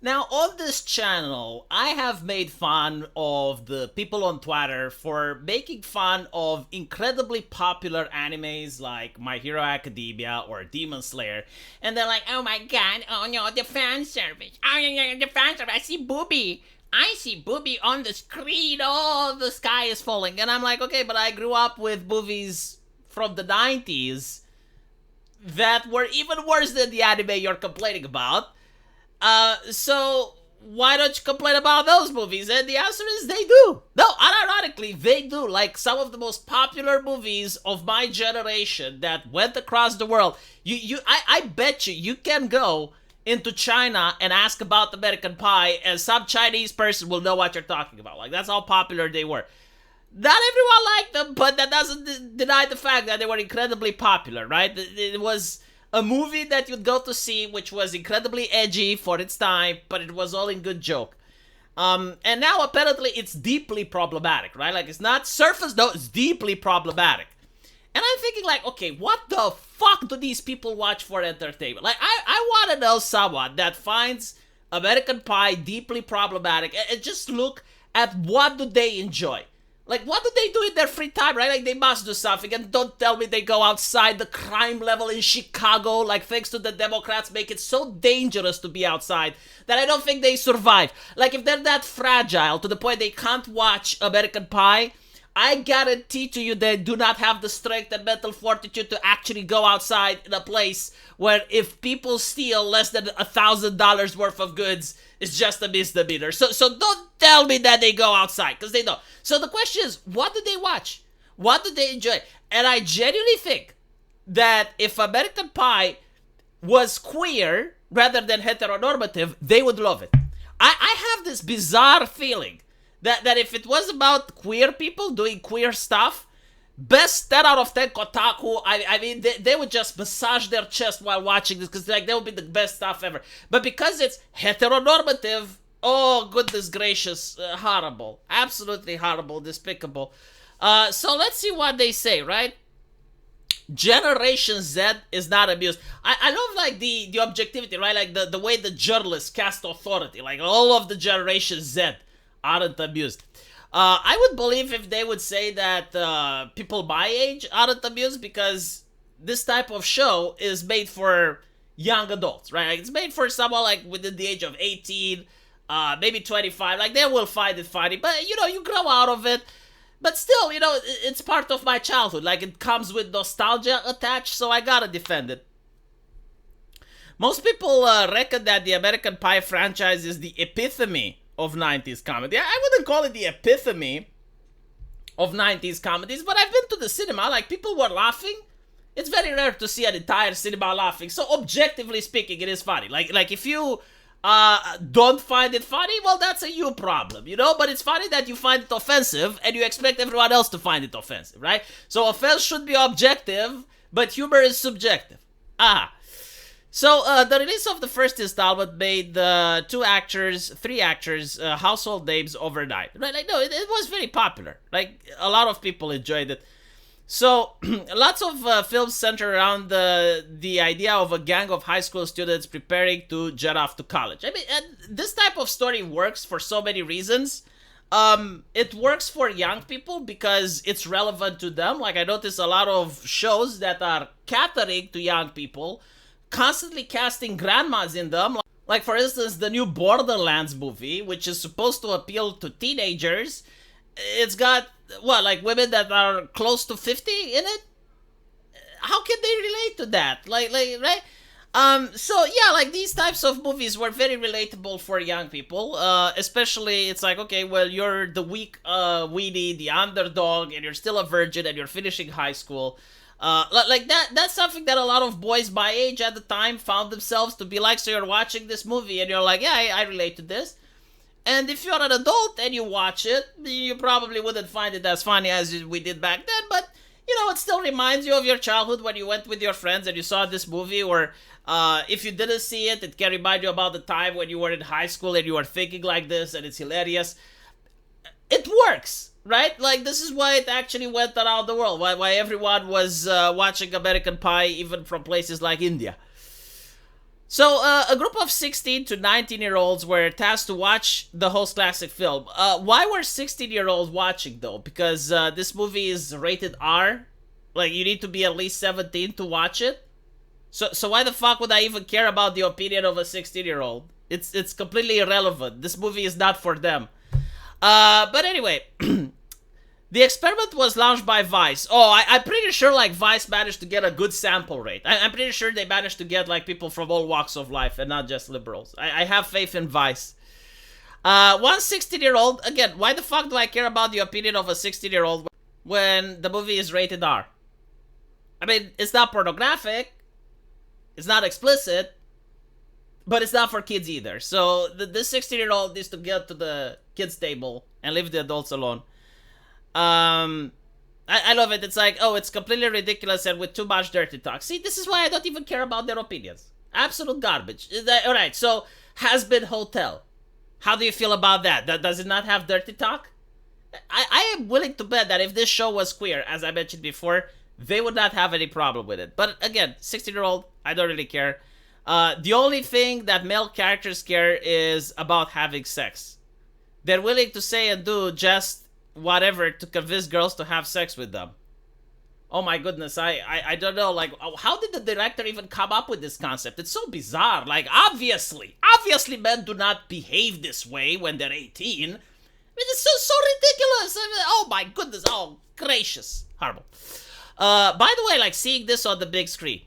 Now, on this channel, I have made fun of the people on Twitter for making fun of incredibly popular animes like My Hero Academia or Demon Slayer. And they're like, oh my god, oh no, the fan service. Oh yeah, the fan service. I see booby. I see booby on the screen. Oh, the sky is falling. And I'm like, okay, but I grew up with movies from the 90s that were even worse than the anime you're complaining about. So why don't you complain about those movies? And the answer is they do. No, unironically, they do. Like some of the most popular movies of my generation that went across the world. I bet you can go into China and ask about American Pie, and some Chinese person will know what you're talking about. Like that's how popular they were. Not everyone liked them, but that doesn't deny the fact that they were incredibly popular, right? It was a movie that you'd go to see, which was incredibly edgy for its time, but it was all in good joke. And now apparently it's deeply problematic, right? Like it's not surface, no, it's deeply problematic. And I'm thinking like, okay, what the fuck do these people watch for entertainment? Like I want to know someone that finds American Pie deeply problematic and just look at what do they enjoy. Like, what do they do in their free time, right? Like, they must do something. And don't tell me they go outside. The crime level in Chicago, like, thanks to the Democrats, make it so dangerous to be outside that I don't think they survive. Like, if they're that fragile to the point they can't watch American Pie, I guarantee to you they do not have the strength and mental fortitude to actually go outside in a place where if people steal less than $1,000 worth of goods, it's just a misdemeanor. So don't tell me that they go outside, because they don't. So the question is, what do they watch? What do they enjoy? And I genuinely think that if American Pie was queer rather than heteronormative, they would love it. I have this bizarre feeling that if it was about queer people doing queer stuff, best 10 out of 10 Kotaku, I mean, they would just massage their chest while watching this, because like, that would be the best stuff ever. But because it's heteronormative, oh, goodness gracious, horrible. Absolutely horrible, despicable. So let's see what they say, right? Generation Z is not amused. I love like the objectivity, right? Like the way the journalists cast authority. Like all of the Generation Z aren't amused. I would believe if they would say that people my age aren't amused, because this type of show is made for young adults, right? Like, it's made for someone like within the age of 18, maybe 25. Like, they will find it funny, but you know, you grow out of it. But still, you know, it's part of my childhood. Like, it comes with nostalgia attached, so I gotta defend it. Most people reckon that the American Pie franchise is the epitome of 90s comedy. I wouldn't call it the epitome of 90s comedies, but I've been to the cinema, like, people were laughing. It's very rare to see an entire cinema laughing, so objectively speaking, it is funny. Like if you don't find it funny, well, that's a you problem, you know? But it's funny that you find it offensive, and you expect everyone else to find it offensive, right? So offense should be objective, but humor is subjective. So, the release of the first installment made three actors, household names overnight. Right? Like, no, it was very popular. Like, a lot of people enjoyed it. So, lots of films center around the idea of a gang of high school students preparing to jet off to college. I mean, and this type of story works for so many reasons. It works for young people because it's relevant to them. Like, I notice a lot of shows that are catering to young people, constantly casting grandmas in them. Like, for instance, the new Borderlands movie, which is supposed to appeal to teenagers. It's got, what, like women that are close to 50 in it? How can they relate to that? Like, right? So yeah, like these types of movies were very relatable for young people. Especially, it's like, okay, well, you're the weak weenie, the underdog, and you're still a virgin, and you're finishing high school. Like that's something that a lot of boys my age at the time found themselves to be like. So you're watching this movie and you're like, yeah, I relate to this. And if you're an adult and you watch it, you probably wouldn't find it as funny as we did back then, but you know, it still reminds you of your childhood when you went with your friends and you saw this movie. Or if you didn't see it, it can remind you about the time when you were in high school and you were thinking like this, and it's hilarious. It works, right? Like, this is why it actually went around the world, why everyone was watching American Pie, even from places like India. So, a group of 16 to 19-year-olds were tasked to watch the host classic film. Why were 16-year-olds watching, though? Because this movie is rated R? Like, you need to be at least 17 to watch it? So why the fuck would I even care about the opinion of a 16-year-old? It's completely irrelevant. This movie is not for them. But anyway, the experiment was launched by Vice. Oh, I'm pretty sure like Vice managed to get a good sample rate. I'm pretty sure they managed to get like people from all walks of life and not just liberals. I have faith in Vice. One 16-year-old, again, why the fuck do I care about the opinion of a 16-year-old when the movie is rated R? I mean, it's not pornographic, it's not explicit, but it's not for kids either. So the 16-year-old needs to get to the kids' table and leave the adults alone. I love it. It's like, oh, it's completely ridiculous and with too much dirty talk. See, this is why I don't even care about their opinions. Absolute garbage. Alright, so Has Been Hotel. How do you feel about that? Does it not have dirty talk? I am willing to bet that if this show was queer, as I mentioned before, they would not have any problem with it. But again, 16-year-old, I don't really care. The only thing that male characters care is about having sex. They're willing to say and do just whatever to convince girls to have sex with them. Oh my goodness, I don't know, like, how did the director even come up with this concept? It's so bizarre. Like, obviously men do not behave this way when they're 18. I mean, it's so ridiculous. I mean, oh my goodness, oh gracious, horrible. By the way, like, seeing this on the big screen,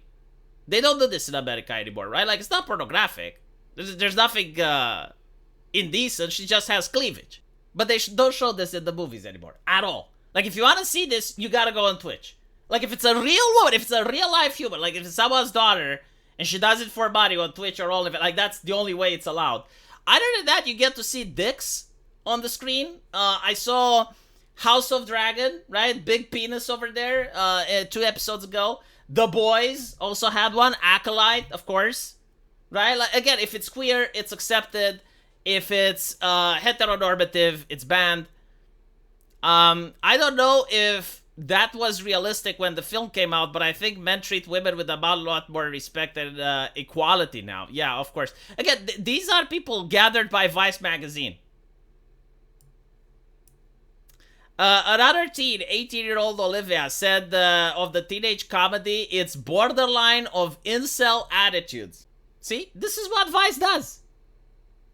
they don't do this in America anymore, right? Like, it's not pornographic. There's nothing indecent. She just has cleavage. But they don't show this in the movies anymore at all. Like, if you want to see this, you gotta go on Twitch. Like, if it's a real woman, if it's a real life human, like if it's someone's daughter and she does it for money on Twitch or all of it, like that's the only way it's allowed. Other than that, you get to see dicks on the screen. I saw House of Dragon, right? Big penis over there 2 episodes ago. The Boys also had one. Acolyte, of course. Right? Like, again, if it's queer, it's accepted. If it's heteronormative, it's banned. I don't know if that was realistic when the film came out, but I think men treat women with a lot more respect and equality now. Yeah, of course. Again, these are people gathered by Vice magazine. Another teen, 18-year-old Olivia, said of the teenage comedy, it's borderline of incel attitudes. See? This is what Vice does.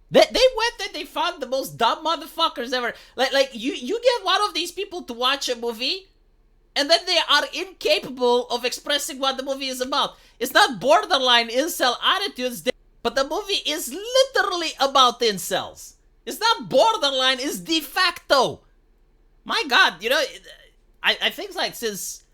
They went and they found the most dumb motherfuckers ever. Like you get one of these people to watch a movie, and then they are incapable of expressing what the movie is about. It's not borderline incel attitudes, but the movie is literally about incels. It's not borderline, it's de facto. My God, you know, I think like since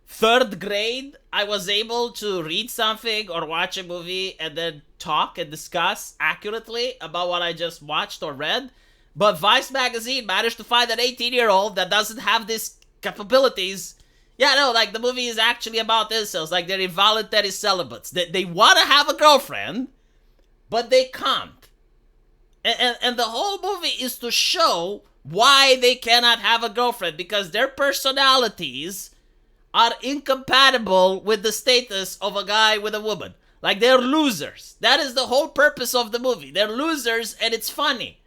3rd grade, I was able to read something or watch a movie and then talk and discuss accurately about what I just watched or read. But Vice magazine managed to find an 18-year-old that doesn't have these capabilities. Yeah, no, like the movie is actually about incels. Like they're involuntary celibates. They want to have a girlfriend, but they can't. And the whole movie is to show why they cannot have a girlfriend, because their personalities are incompatible with the status of a guy with a woman. Like, they're losers. That is the whole purpose of the movie. They're losers, and it's funny.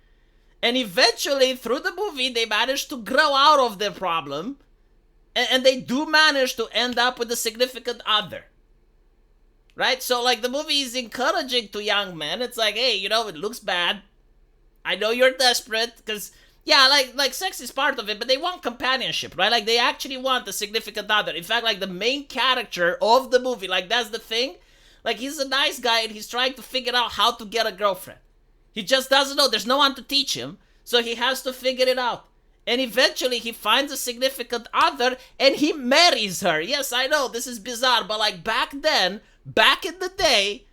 And eventually, through the movie, they manage to grow out of their problem, and they do manage to end up with a significant other. Right? So, like, the movie is encouraging to young men. It's like, hey, you know, it looks bad. I know you're desperate, because... yeah, like sex is part of it, but they want companionship, right? Like, they actually want a significant other. In fact, like, the main character of the movie, like, that's the thing. Like, he's a nice guy, and he's trying to figure out how to get a girlfriend. He just doesn't know. There's no one to teach him, so he has to figure it out. And eventually, he finds a significant other, and he marries her. Yes, I know, this is bizarre, but, like, back then, back in the day,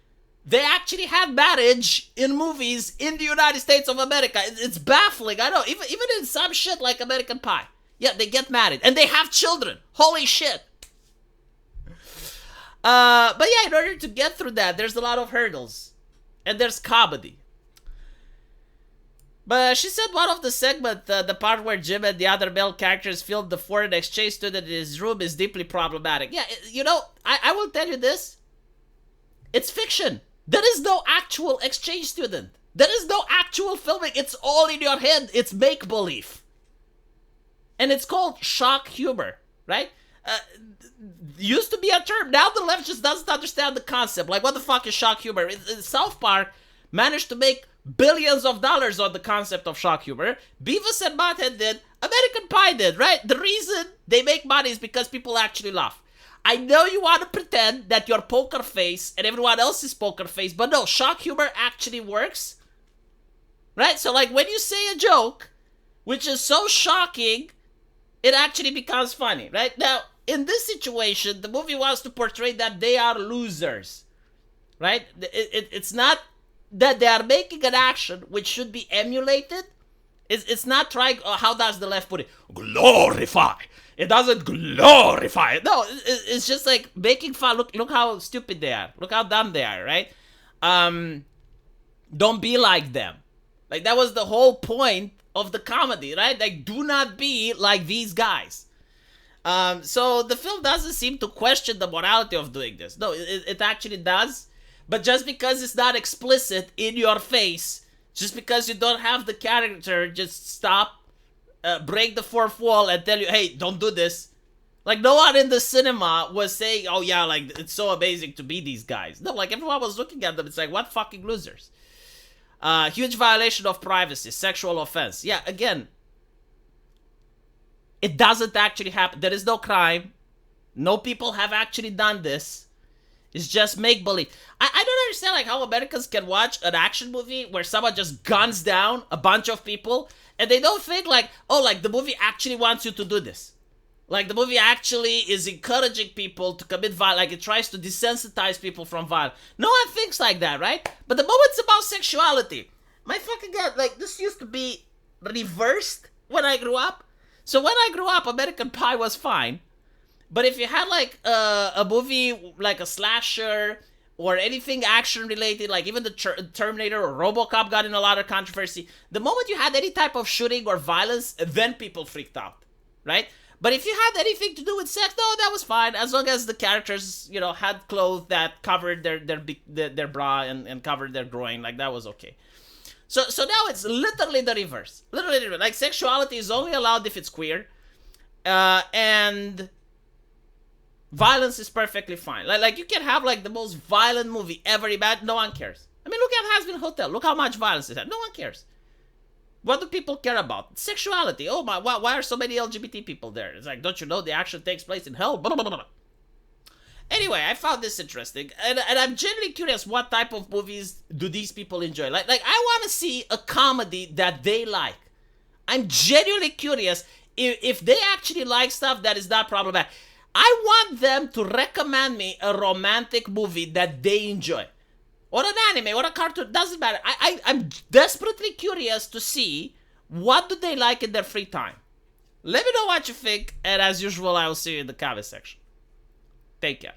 they actually had marriage in movies in the United States of America. It's baffling, I know. Even in some shit like American Pie. Yeah, they get married. And they have children. Holy shit. But yeah, in order to get through that, there's a lot of hurdles. And there's comedy. But she said one of the segment, the part where Jim and the other male characters filmed the foreign exchange student in his room, is deeply problematic. Yeah, you know, I will tell you this. It's fiction. There is no actual exchange student. There is no actual filming. It's all in your head. It's make-believe. And it's called shock humor, right? Used to be a term. Now the left just doesn't understand the concept. Like, what the fuck is shock humor? South Park managed to make billions of dollars on the concept of shock humor. Beavis and Butthead did. American Pie did, right? The reason they make money is because people actually laugh. I know you want to pretend that you're poker face and everyone else is poker face, but no, shock humor actually works. Right? So, like, when you say a joke, which is so shocking, it actually becomes funny, right? Now, in this situation, the movie wants to portray that they are losers, right? It's not that they are making an action which should be emulated. It's not trying, how does the left put it? Glorify. It doesn't glorify. No, it's just like making fun. Look how stupid they are. Look how dumb they are, right? Don't be like them. Like, that was the whole point of the comedy, right? Like, do not be like these guys. So the film doesn't seem to question the morality of doing this. No, it actually does. But just because it's not explicit in your face, just because you don't have the character just stop, break the fourth wall and tell you, hey, don't do this. Like, no one in the cinema was saying, oh yeah, like, it's so amazing to be these guys. No, like, everyone was looking at them. It's like, what fucking losers. Huge violation of privacy, sexual offense. Yeah, again, it doesn't actually happen. There is no crime. No people have actually done this. It's just make-believe. I don't understand, like, how Americans can watch an action movie where someone just guns down a bunch of people and they don't think, like, oh, like, the movie actually wants you to do this. Like, the movie actually is encouraging people to commit violence. Like, it tries to desensitize people from violence. No one thinks like that, right? But the moment it's about sexuality, my fucking God, like, this used to be reversed when I grew up. So when I grew up, American Pie was fine. But if you had, like, a movie, like a slasher, or anything action-related, like even the Terminator or RoboCop got in a lot of controversy, the moment you had any type of shooting or violence, then people freaked out, right? But if you had anything to do with sex, no, that was fine, as long as the characters, you know, had clothes that covered their bra and covered their groin, like, that was okay. So now it's literally the reverse. Literally, like, sexuality is only allowed if it's queer, and violence is perfectly fine. Like, you can have, like, the most violent movie ever imagined, no one cares. I mean, look at Hazbin Hotel. Look how much violence it had. No one cares. What do people care about? Sexuality. Oh my, why are so many LGBT people there? It's like, don't you know the action takes place in hell? Blah, blah, blah, blah. Anyway, I found this interesting, and I'm genuinely curious, what type of movies do these people enjoy? Like I want to see a comedy that they like. I'm genuinely curious if they actually like stuff that is not problematic. I want them to recommend me a romantic movie that they enjoy. Or an anime, or a cartoon, doesn't matter. I'm desperately curious to see what do they like in their free time. Let me know what you think, and as usual, I will see you in the comment section. Take care.